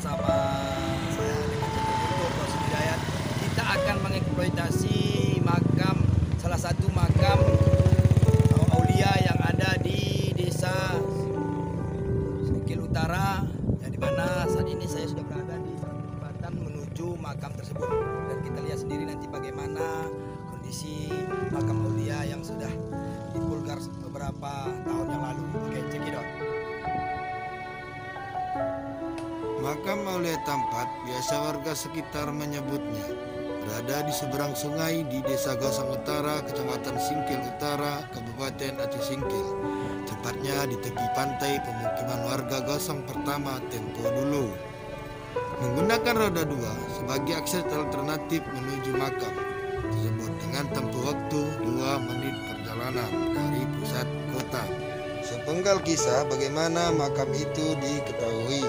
bersama saya dengan channel YouTube Bos Hidayat. Kita akan mengeksploitasi salah satu makam Aulia yang ada di desa Singkil Utara, yang dimana saat ini saya sudah berada di jembatan menuju makam tersebut, dan kita lihat sendiri nanti bagaimana kondisi makam Aulia yang sudah dipulgar beberapa tahun yang lalu. Oke, check it out. Makam Aulia Tampat, biasa warga sekitar menyebutnya, berada di seberang sungai di Desa Gosong Utara, Kecamatan Singkil Utara, Kabupaten Aceh Singkil. Tepatnya di tepi pantai pemukiman warga Gosong pertama tempo dulu. Menggunakan roda 2 sebagai akses alternatif menuju makam tersebut dengan tempuh waktu 2 menit perjalanan dari pusat kota. Sepenggal kisah bagaimana makam itu diketahui.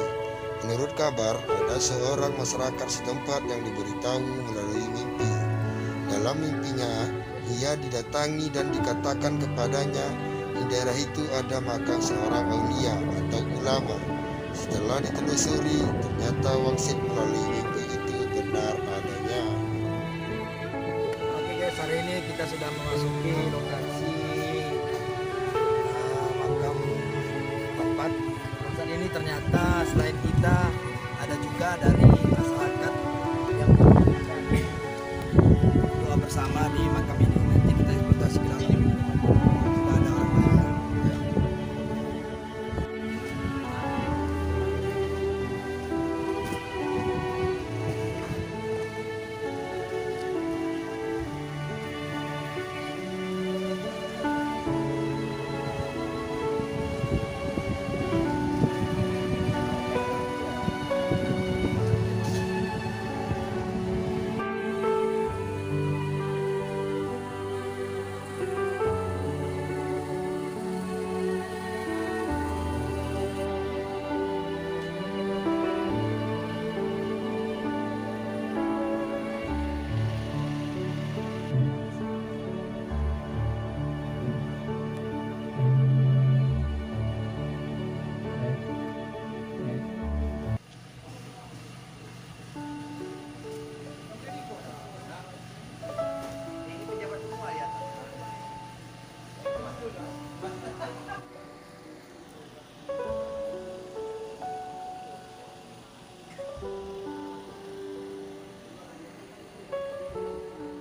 Menurut kabar, ada seorang masyarakat setempat yang diberitahu melalui mimpi. Dalam mimpinya, ia didatangi dan dikatakan kepadanya di daerah itu ada makam seorang aulia atau ulama. Setelah ditelusuri, ternyata wangsit melalui mimpi itu benar adanya. Oke guys, hari ini kita sudah memasuki lokasi makam tempat. Saat ini ternyata selain kita ada juga dari masyarakat yang melakukan doa bersama di makam ini. Nanti kita eksploitasi ke dalam. Sudah ada orang lain.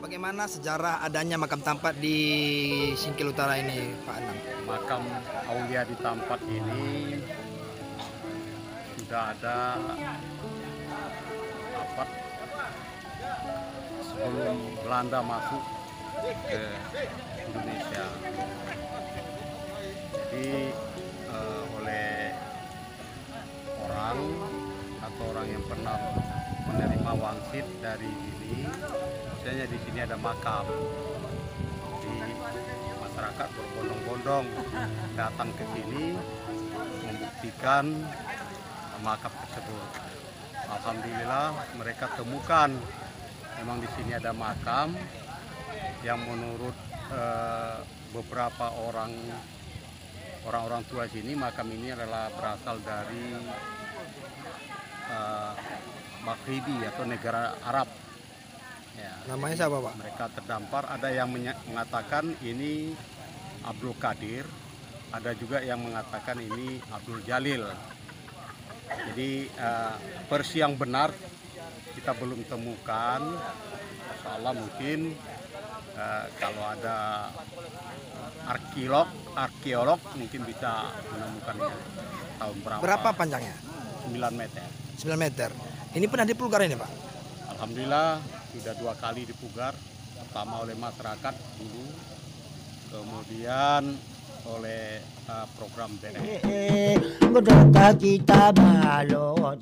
Bagaimana sejarah adanya makam Tampat di Singkil Utara ini, Pak Anang? Makam Aulia di Tampat ini sudah ada sebelum Belanda masuk ke Indonesia. Jadi oleh orang atau orang yang pernah menerima wangsit dari sini, misalnya di sini ada makam, di masyarakat berbondong-bondong datang ke sini membuktikan makam tersebut. Alhamdulillah mereka temukan memang di sini ada makam yang menurut beberapa orang tua sini, makam ini adalah berasal dari Maghribi atau negara Arab. Ya, Namanya siapa, Pak? mereka terdampar. Ada yang mengatakan ini Abdul Qadir, ada juga yang mengatakan ini Abdul Jalil. Jadi versi yang benar kita belum temukan. Insyaallah mungkin kalau ada arkeolog mungkin bisa menemukannya. Tahun berapa? Berapa panjangnya? 9 meter. 9 meter. Ini pernah dipulgar ini, Pak? Alhamdulillah sudah 2 kali dipugar. Pertama oleh masyarakat dulu, kemudian oleh program BNN. Kita balot